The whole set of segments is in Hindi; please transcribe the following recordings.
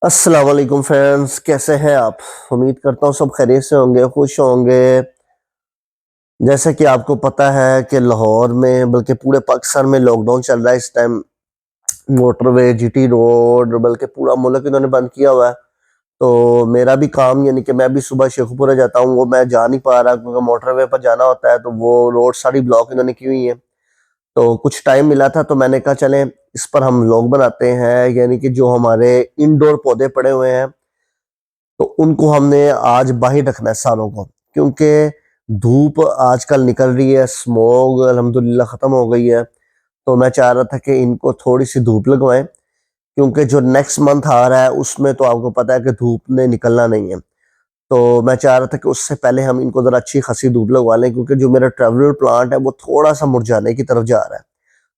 अस्सलाम वालेकुम फ्रेंड्स, कैसे हैं आप? उम्मीद करता हूँ सब खैरियत से होंगे, खुश होंगे। जैसे कि आपको पता है कि लाहौर में बल्कि पूरे पाकिस्तान में लॉकडाउन चल रहा है इस टाइम। मोटरवे, जीटी रोड बल्कि पूरा मुल्क इन्होंने बंद किया हुआ है। तो मेरा भी काम यानी कि मैं भी सुबह शेखुपुरा जाता हूँ, वो मैं जा नहीं पा रहा क्योंकि मोटरवे पर जाना होता है, तो वो रोड सारी ब्लॉक इन्होंने की हुई है। तो कुछ टाइम मिला था तो मैंने कहा चलें इस पर हम व्लॉग बनाते हैं, यानी कि जो हमारे इंडोर पौधे पड़े हुए हैं तो उनको हमने आज बाहर रखना है सारों को, क्योंकि धूप आजकल निकल रही है, स्मॉग अल्हम्दुलिल्लाह ख़त्म हो गई है। तो मैं चाह रहा था कि इनको थोड़ी सी धूप लगवाएं, क्योंकि जो नेक्स्ट मंथ आ रहा है उसमें तो आपको पता है कि धूप ने निकलना नहीं है। तो मैं चाह रहा था कि उससे पहले हम इनको ज़रा अच्छी खासी धूप लगवा लें, क्योंकि जो मेरा ट्रेवलर प्लांट है वो थोड़ा सा मुरझाने की तरफ जा रहा है।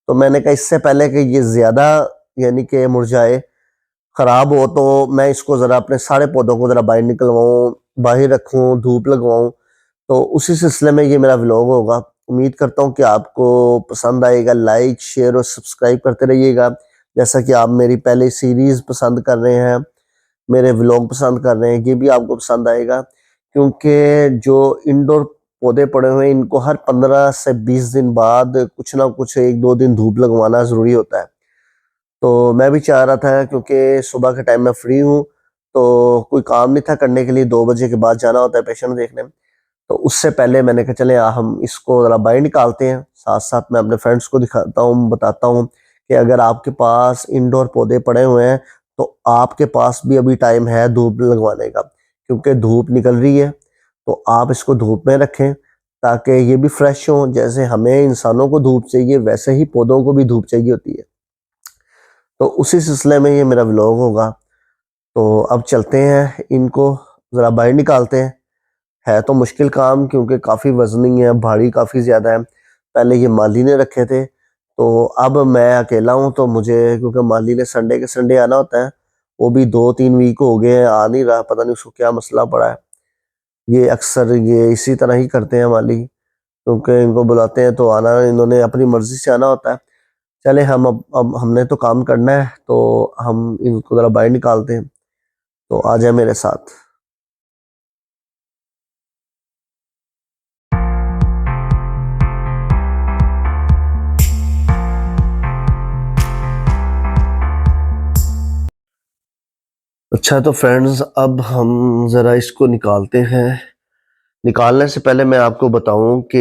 तो मैंने कहा इससे पहले कि ये ज़्यादा यानी कि मुरझाए, खराब हो, तो मैं इसको ज़रा अपने सारे पौधों को ज़रा बाहर निकलवाऊँ, बाहर रखूँ, धूप लगवाऊँ। तो उसी सिलसिले में ये मेरा व्लॉग होगा। उम्मीद करता हूँ कि आपको पसंद आएगा। लाइक, शेयर और सब्सक्राइब करते रहिएगा। जैसा कि आप मेरी पहले सीरीज़ पसंद कर रहे हैं, मेरे व्लॉग पसंद कर रहे हैं, ये भी आपको पसंद आएगा, क्योंकि जो इंडोर पौधे पड़े हुए हैं इनको हर 15 से 20 दिन बाद कुछ ना कुछ 1-2 दिन धूप लगवाना ज़रूरी होता है। तो मैं भी चाह रहा था, क्योंकि सुबह के टाइम मैं फ्री हूँ, तो कोई काम नहीं था करने के लिए, 2 बजे के बाद जाना होता है पेशेंट देखने। तो उससे पहले मैंने कहा चले हम इसको ज़रा बाहर निकालते हैं, साथ-साथ मैं अपने फ्रेंड्स को दिखाता हूँ, बताता हूँ कि अगर आपके पास इंडोर पौधे पड़े हुए हैं, तो आपके पास भी अभी टाइम है धूप लगवाने का, क्योंकि धूप निकल रही है, तो आप इसको धूप में रखें ताकि ये भी फ्रेश हों। जैसे हमें इंसानों को धूप चाहिए, वैसे ही पौधों को भी धूप चाहिए होती है। तो उसी सिलसिले में ये मेरा व्लॉग होगा। तो अब चलते हैं, इनको ज़रा बाहर निकालते हैं। है तो मुश्किल काम, क्योंकि काफ़ी वज़नी है, भारी काफ़ी ज़्यादा है। पहले ये माली ने रखे थे, तो अब मैं अकेला हूँ, तो मुझे, क्योंकि माली ने संडे के संडे आना होता है, वो भी 2-3 वीक हो गए हैं आ नहीं रहा, पता नहीं उसको क्या मसला पड़ा है। ये अक्सर ये इसी तरह ही करते हैं माली, क्योंकि इनको बुलाते हैं तो आना, इन्होंने अपनी मर्ज़ी से आना होता है। चले हम अब हमने तो काम करना है, तो हम इनको ज़रा बाहर निकालते हैं। तो आ जाए मेरे साथ। अच्छा तो फ्रेंड्स, अब हम ज़रा इसको निकालते हैं। निकालने से पहले मैं आपको बताऊं कि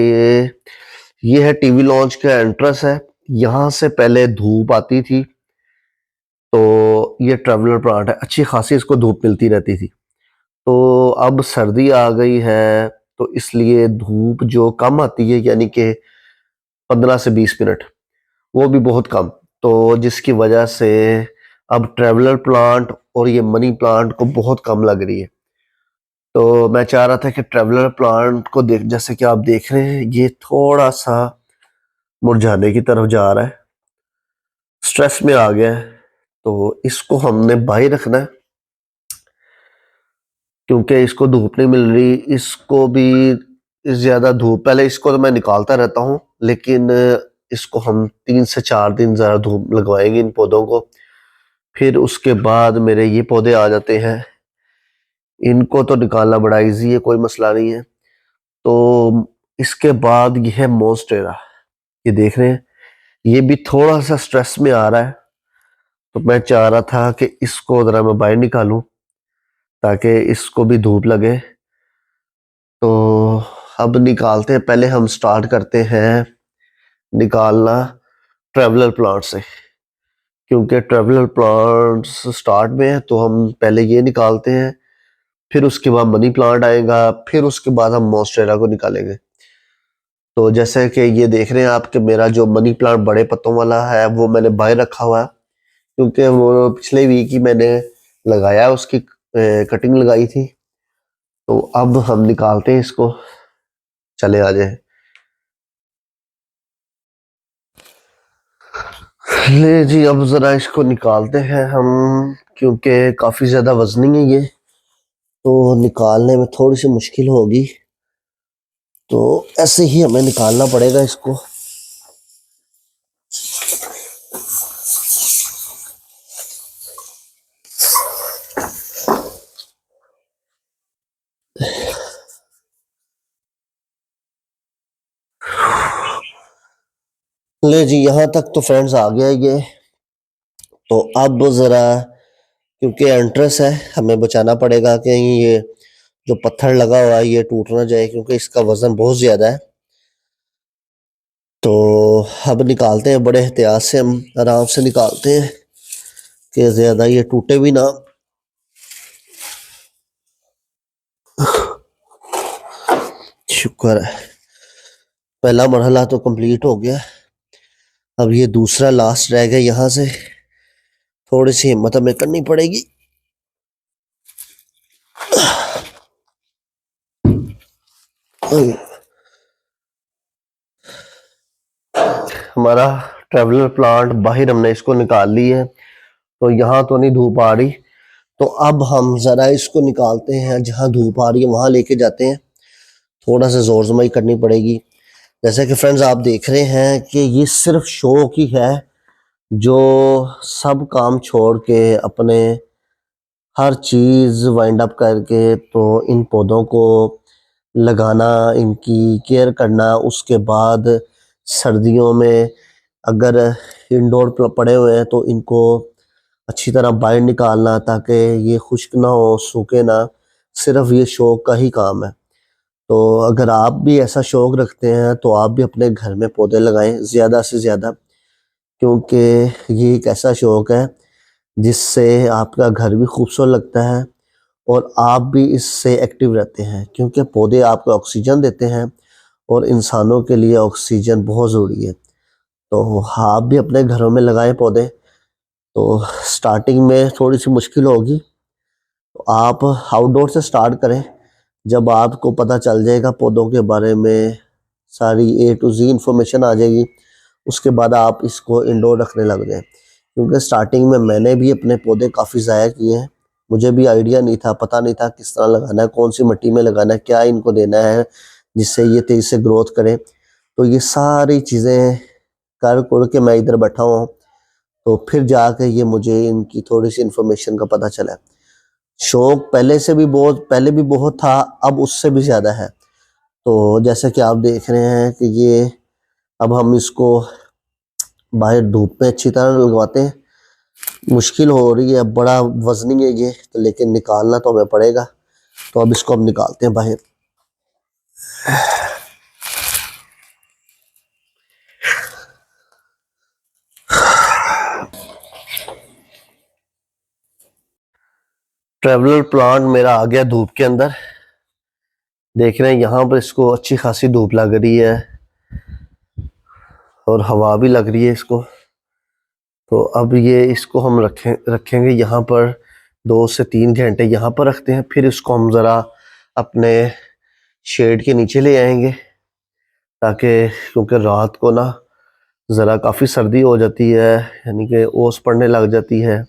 ये है टीवी लॉन्च का एंट्रेंस है। यहाँ से पहले धूप आती थी, तो ये ट्रेवलर प्लांट है, अच्छी खासी इसको धूप मिलती रहती थी। तो अब सर्दी आ गई है, तो इसलिए धूप जो कम आती है, यानी कि 15 से 20 मिनट, वो भी बहुत कम। तो जिसकी वजह से अब ट्रेवलर प्लांट और ये मनी प्लांट को बहुत कम लग रही है। तो मैं चाह रहा था कि ट्रेवलर प्लांट को देख, जैसे कि आप देख रहे हैं, ये थोड़ा सा मुरझाने की तरफ जा रहा है, स्ट्रेस में आ गया है। तो इसको हमने बाहर रखना है, क्योंकि इसको धूप नहीं मिल रही। इसको भी ज़्यादा धूप, पहले इसको तो मैं निकालता रहता हूँ, लेकिन इसको हम 3 से 4 दिन ज़रा धूप लगवाएंगे इन पौधों को। फिर उसके बाद मेरे ये पौधे आ जाते हैं, इनको तो निकालना बड़ा इजी है, कोई मसला नहीं है। तो इसके बाद ये है मोन्स्टेरा, ये देख रहे हैं, ये भी थोड़ा सा स्ट्रेस में आ रहा है। तो मैं चाह रहा था कि इसको ज़रा मैं बाहर निकालूं, ताकि इसको भी धूप लगे। तो अब निकालते हैं, पहले हम स्टार्ट करते हैं निकालना ट्रेवलर प्लांट से, क्योंकि ट्रेवलर प्लांट्स स्टार्ट में है, तो हम पहले ये निकालते हैं। फिर उसके बाद मनी प्लांट आएगा, फिर उसके बाद हम मोन्स्टेरा को निकालेंगे। तो जैसे कि ये देख रहे हैं आप कि मेरा जो मनी प्लांट बड़े पत्तों वाला है वो मैंने बाहर रखा हुआ है, क्योंकि वो पिछले वीक ही मैंने लगाया, उसकी कटिंग लगाई थी। तो अब हम निकालते हैं इसको, चले आ जाए। ले जी, अब जरा इसको निकालते हैं हम, क्योंकि काफी ज्यादा वजनी है ये, तो निकालने में थोड़ी सी मुश्किल होगी। तो ऐसे ही हमें निकालना पड़ेगा इसको। ले जी, यहाँ तक तो फ्रेंड्स आ गया ये। तो अब ज़रा, क्योंकि एंट्रेंस है, हमें बचाना पड़ेगा कहीं ये जो पत्थर लगा हुआ है ये टूट ना जाए, क्योंकि इसका वज़न बहुत ज़्यादा है। तो अब निकालते हैं, बड़े एहतियात से हम आराम से निकालते हैं कि ज़्यादा ये टूटे भी ना। शुक्र है, पहला मरहला तो कंप्लीट हो गया। अब ये दूसरा लास्ट रह गया, यहाँ से थोड़ी सी हिम्मत हमें करनी पड़ेगी। हमारा ट्रेवलर प्लांट बाहर हमने इसको निकाल ली है, तो यहाँ तो नहीं धूप आ रही, तो अब हम ज़रा इसको निकालते हैं, जहाँ धूप आ रही है वहाँ लेके जाते हैं। थोड़ा सा जोर जमाई करनी पड़ेगी। जैसे कि फ्रेंड्स आप देख रहे हैं कि ये सिर्फ शौक ही है, जो सब काम छोड़ के अपने हर चीज़ वाइंड अप करके तो इन पौधों को लगाना, इनकी केयर करना, उसके बाद सर्दियों में अगर इंडोर पड़े हुए हैं तो इनको अच्छी तरह बाहर निकालना, ताकि ये खुश्क ना हो, सूखे ना। सिर्फ ये शौक का ही काम है। तो अगर आप भी ऐसा शौक रखते हैं तो आप भी अपने घर में पौधे लगाएं ज़्यादा से ज़्यादा, क्योंकि ये एक ऐसा शौक है जिससे आपका घर भी खूबसूरत लगता है और आप भी इससे एक्टिव रहते हैं, क्योंकि पौधे आपको ऑक्सीजन देते हैं और इंसानों के लिए ऑक्सीजन बहुत ज़रूरी है। तो आप भी अपने घरों में लगाएं पौधे। तो स्टार्टिंग में थोड़ी सी मुश्किल होगी, तो आप आउटडोर से स्टार्ट करें। जब आपको पता चल जाएगा पौधों के बारे में, सारी ए टू जी इंफॉर्मेशन आ जाएगी, उसके बाद आप इसको इंडोर रखने लग जाएं। क्योंकि स्टार्टिंग में मैंने भी अपने पौधे काफ़ी ज़ाया किए हैं। मुझे भी आइडिया नहीं था, पता नहीं था किस तरह लगाना है, कौन सी मिट्टी में लगाना है, क्या इनको देना है जिससे ये तेज़ी से ग्रोथ करें। तो ये सारी चीज़ें कर कुर के मैं इधर बैठा हुआ हूँ, तो फिर जाके ये मुझे इनकी थोड़ी सी इन्फॉर्मेशन का पता चला। शौक पहले भी बहुत था, अब उससे भी ज़्यादा है। तो जैसे कि आप देख रहे हैं कि ये अब हम इसको बाहर धूप में अच्छी तरह लगवाते हैं। मुश्किल हो रही है, बड़ा वजनी है ये, तो लेकिन निकालना तो हमें पड़ेगा। तो अब इसको हम निकालते हैं बाहर। ट्रेवलर प्लांट मेरा आ गया धूप के अंदर। देख रहे हैं यहाँ पर इसको अच्छी खासी धूप लग रही है और हवा भी लग रही है इसको। तो अब ये इसको हम रखेंगे यहाँ पर 2 से 3 घंटे यहाँ पर रखते हैं, फिर इसको हम ज़रा अपने शेड के नीचे ले आएंगे, ताकि क्योंकि रात को ना ज़रा काफ़ी सर्दी हो जाती है, यानी कि ओस पड़ने लग जाती है।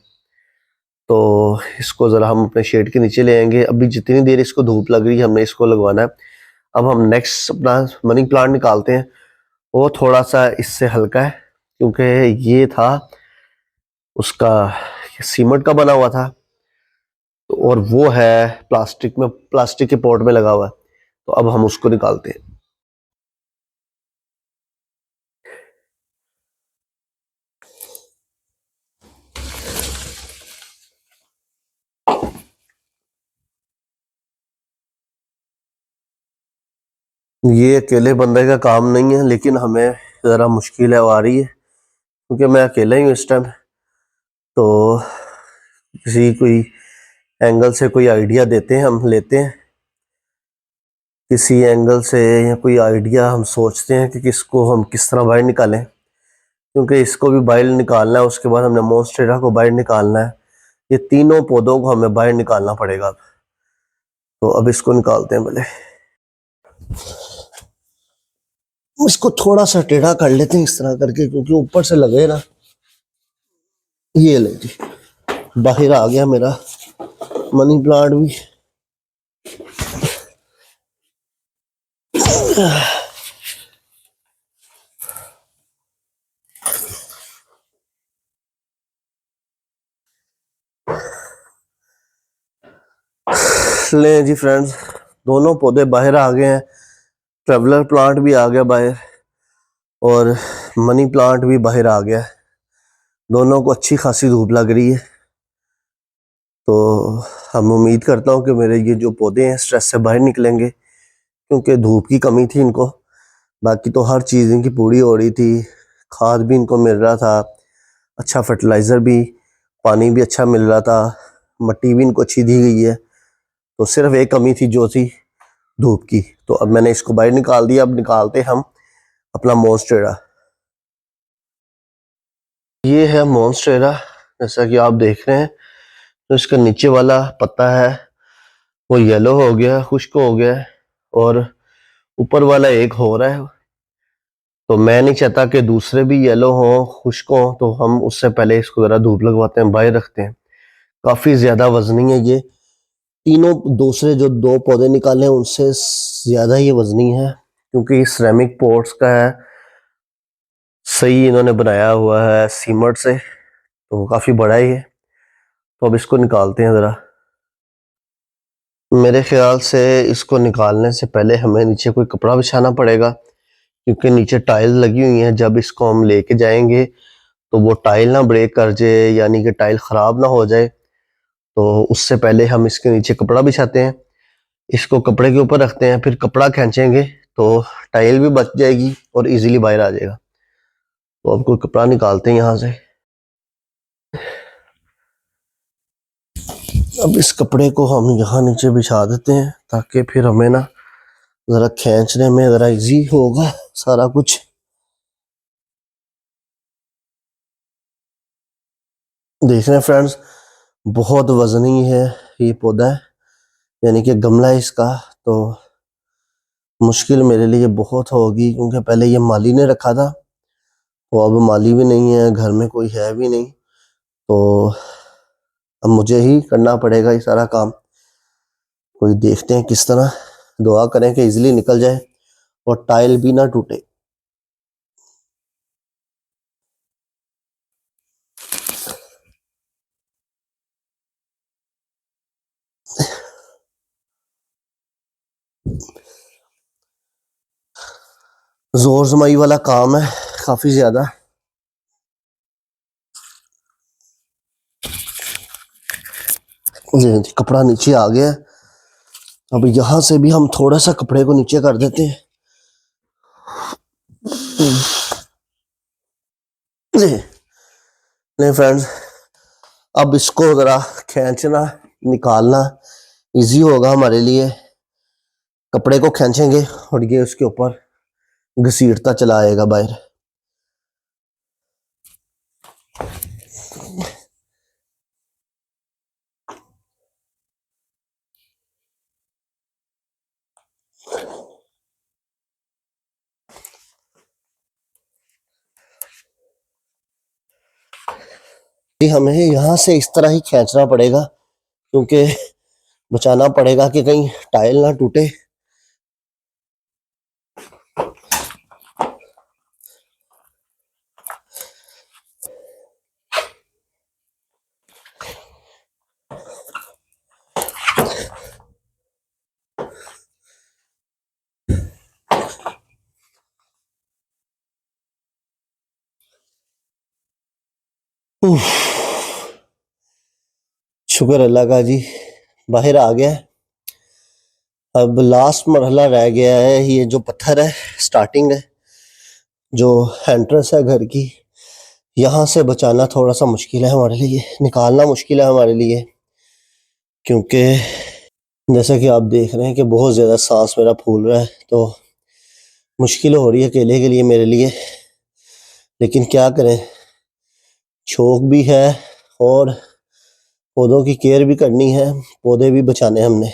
तो इसको ज़रा हम अपने शेड के नीचे ले आएंगे। अभी जितनी देर इसको धूप लग रही है हमने इसको लगवाना है। अब हम नेक्स्ट अपना मनी प्लांट निकालते हैं। वो थोड़ा सा इससे हल्का है, क्योंकि ये था उसका सीमेंट का बना हुआ था, और वो है प्लास्टिक के पॉट में लगा हुआ है। तो अब हम उसको निकालते हैं। ये अकेले बंदे का काम नहीं है, लेकिन हमें ज़रा मुश्किल है आ रही है, क्योंकि मैं अकेला ही हूँ इस टाइम। तो किसी कोई एंगल से कोई आइडिया देते हैं, हम लेते हैं किसी एंगल से, या कोई आइडिया हम सोचते हैं कि किसको हम किस तरह बाहर निकालें, क्योंकि इसको भी बाहर निकालना है, उसके बाद हमने मोन्स्टेरा को बाहर निकालना है। ये तीनों पौधों को हमें बाहर निकालना पड़ेगा। तो अब इसको निकालते हैं। पहले इसको थोड़ा सा टेढ़ा कर लेते हैं इस तरह करके, क्योंकि ऊपर से लगे ना। ये ले जी, बाहर आ गया मेरा मनी प्लांट भी। ले जी फ्रेंड्स, दोनों पौधे बाहर आ गए हैं, ट्रेवलर प्लांट भी आ गया बाहर। और मनी प्लांट भी बाहर आ गया है। दोनों को अच्छी खासी धूप लग रही है, तो हम उम्मीद करता हूँ कि मेरे ये जो पौधे हैं स्ट्रेस से बाहर निकलेंगे, क्योंकि धूप की कमी थी इनको। बाकी तो हर चीज़ इनकी पूरी हो रही थी, खाद भी इनको मिल रहा था, अच्छा फर्टिलाइज़र भी, पानी भी अच्छा मिल रहा था, मिट्टी भी इनको अच्छी दी गई है। तो सिर्फ एक कमी थी जो थी धूप की। तो अब मैंने इसको बाहर निकाल दिया। अब निकालते हम अपना मोन्स्टेरा। ये है मोन्स्टेरा, जैसा कि आप देख रहे हैं। तो इसका नीचे वाला पत्ता है वो येलो हो गया, खुश्क हो गया है, और ऊपर वाला एक हो रहा है। तो मैं नहीं चाहता कि दूसरे भी येलो हों, खुश्क हों, तो हम उससे पहले इसको ज़रा धूप लगवाते हैं, बाहर रखते हैं। काफ़ी ज़्यादा वजनी है ये, तीनों दूसरे जो दो पौधे निकाले हैं उनसे ज़्यादा ये वजनी है, क्योंकि ये सिरेमिक पॉट्स का है, सही इन्होंने बनाया हुआ है सीमेंट से, तो काफ़ी बड़ा ही है। तो अब इसको निकालते हैं ज़रा। मेरे ख्याल से इसको निकालने से पहले हमें नीचे कोई कपड़ा बिछाना पड़ेगा, क्योंकि नीचे टाइल लगी हुई हैं। जब इसको हम लेके जाएंगे तो वो टाइल ना ब्रेक कर जाए, यानी कि टाइल ख़राब ना हो जाए। तो उससे पहले हम इसके नीचे कपड़ा बिछाते हैं, इसको कपड़े के ऊपर रखते हैं, फिर कपड़ा खींचेंगे तो टाइल भी बच जाएगी और इजीली बाहर आ जाएगा। तो अब कोई कपड़ा निकालते हैं यहाँ से। अब इस कपड़े को हम यहाँ नीचे बिछा देते हैं, ताकि फिर हमें ना ज़रा खींचने में ज़रा इजी होगा सारा कुछ। देख रहे हैं फ्रेंड्स, बहुत वजनी है ये पौधा है, यानी कि गमला है इसका। तो मुश्किल मेरे लिए बहुत होगी, क्योंकि पहले ये माली ने रखा था, तो अब माली भी नहीं है, घर में कोई है भी नहीं, तो अब मुझे ही करना पड़ेगा ये सारा काम। कोई देखते हैं किस तरह, दुआ करें कि इजीली निकल जाए और टाइल भी ना टूटे। जोर जमाई वाला काम है काफी ज्यादा। जी, कपड़ा नीचे आ गया। अब यहाँ से भी हम थोड़ा सा कपड़े को नीचे कर देते हैं। जी नहीं फ्रेंड्स, अब इसको जरा खींचना निकालना इजी होगा हमारे लिए। कपड़े को खींचेंगे और ये उसके ऊपर घसीटता चला आएगा बाहर। हमें यहाँ से इस तरह ही खींचना पड़ेगा, क्योंकि बचाना पड़ेगा कि कहीं टाइल ना टूटे। शुक्र अल्लाह का जी, बाहर आ गया। अब लास्ट मरहला रह गया है, ये जो पत्थर है स्टार्टिंग है, जो एंट्रेंस है घर की, यहाँ से बचाना थोड़ा सा मुश्किल है हमारे लिए, निकालना मुश्किल है हमारे लिए, क्योंकि जैसा कि आप देख रहे हैं कि बहुत ज़्यादा सांस मेरा फूल रहा है, तो मुश्किल हो रही है अकेले के लिए मेरे लिए। लेकिन क्या करें, शौक भी है और पौधों की केयर भी करनी है, पौधे भी बचाने हमने।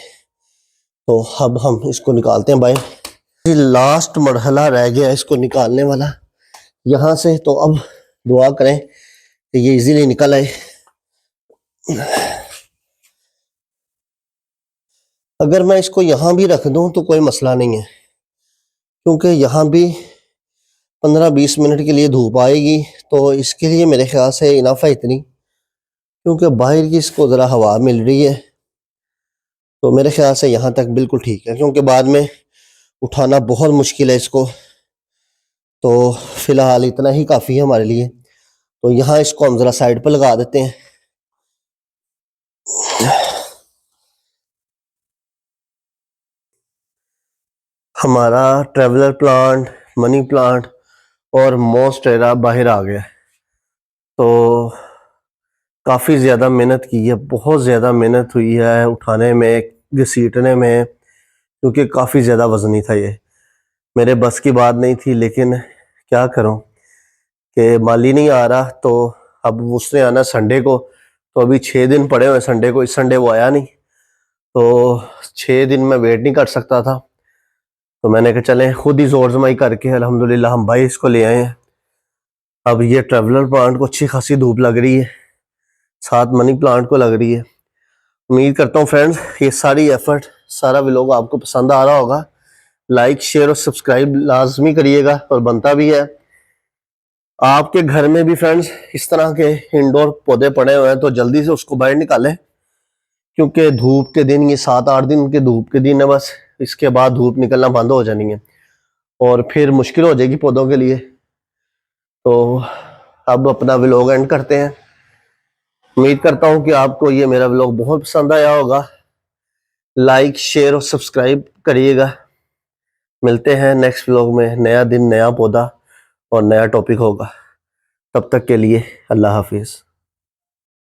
तो अब हम इसको निकालते हैं बाहर। लास्ट मरहला रह गया इसको निकालने वाला यहाँ से। तो अब दुआ करें कि ये इजीली निकल आए। अगर मैं इसको यहाँ भी रख दूं तो कोई मसला नहीं है, क्योंकि यहाँ भी 15-20 मिनट के लिए धूप आएगी, तो इसके लिए मेरे ख्याल से इनफ है इतनी, क्योंकि बाहर की इसको ज़रा हवा मिल रही है। तो मेरे ख्याल से यहाँ तक बिल्कुल ठीक है, क्योंकि बाद में उठाना बहुत मुश्किल है इसको। तो फिलहाल इतना ही काफ़ी है हमारे लिए। तो यहाँ इसको हम ज़रा साइड पर लगा देते हैं। हमारा ट्रेवलर प्लांट, मनी प्लांट और मोन्स्टेरा बाहर आ गया। तो काफ़ी ज़्यादा मेहनत की है, बहुत ज़्यादा मेहनत हुई है उठाने में, घसीटने में, क्योंकि काफ़ी ज़्यादा वज़नी था ये। मेरे बस की बात नहीं थी, लेकिन क्या करूं कि माली नहीं आ रहा। तो अब उसने आना संडे को, तो अभी 6 दिन पड़े हुए संडे को। इस संडे वो आया नहीं, तो 6 दिन मैं वेट नहीं कर सकता था। तो मैंने कहा चलें खुद ही जोर जमाई करके अल्हम्दुलिल्लाह हम भाई इसको ले आए हैं। अब ये ट्रेवलर प्लांट को अच्छी खासी धूप लग रही है, साथ मनी प्लांट को लग रही है। उम्मीद करता हूँ फ्रेंड्स ये सारी एफर्ट, सारा व्लॉग आपको पसंद आ रहा होगा। लाइक, शेयर और सब्सक्राइब लाजमी करिएगा, और बनता भी है। आपके घर में भी फ्रेंड्स इस तरह के इंडोर पौधे पड़े हुए हैं तो जल्दी से उसको बाहर निकालें, क्योंकि धूप के दिन, ये 7-8 दिन के धूप के दिन है बस, इसके बाद धूप निकलना बंद हो जानी है और फिर मुश्किल हो जाएगी पौधों के लिए। तो अब अपना व्लॉग एंड करते हैं। उम्मीद करता हूँ कि आपको ये मेरा व्लॉग बहुत पसंद आया होगा। लाइक, शेयर और सब्सक्राइब करिएगा। मिलते हैं नेक्स्ट व्लॉग में। नया दिन, नया पौधा और नया टॉपिक होगा। तब तक के लिए अल्लाह हाफिज़।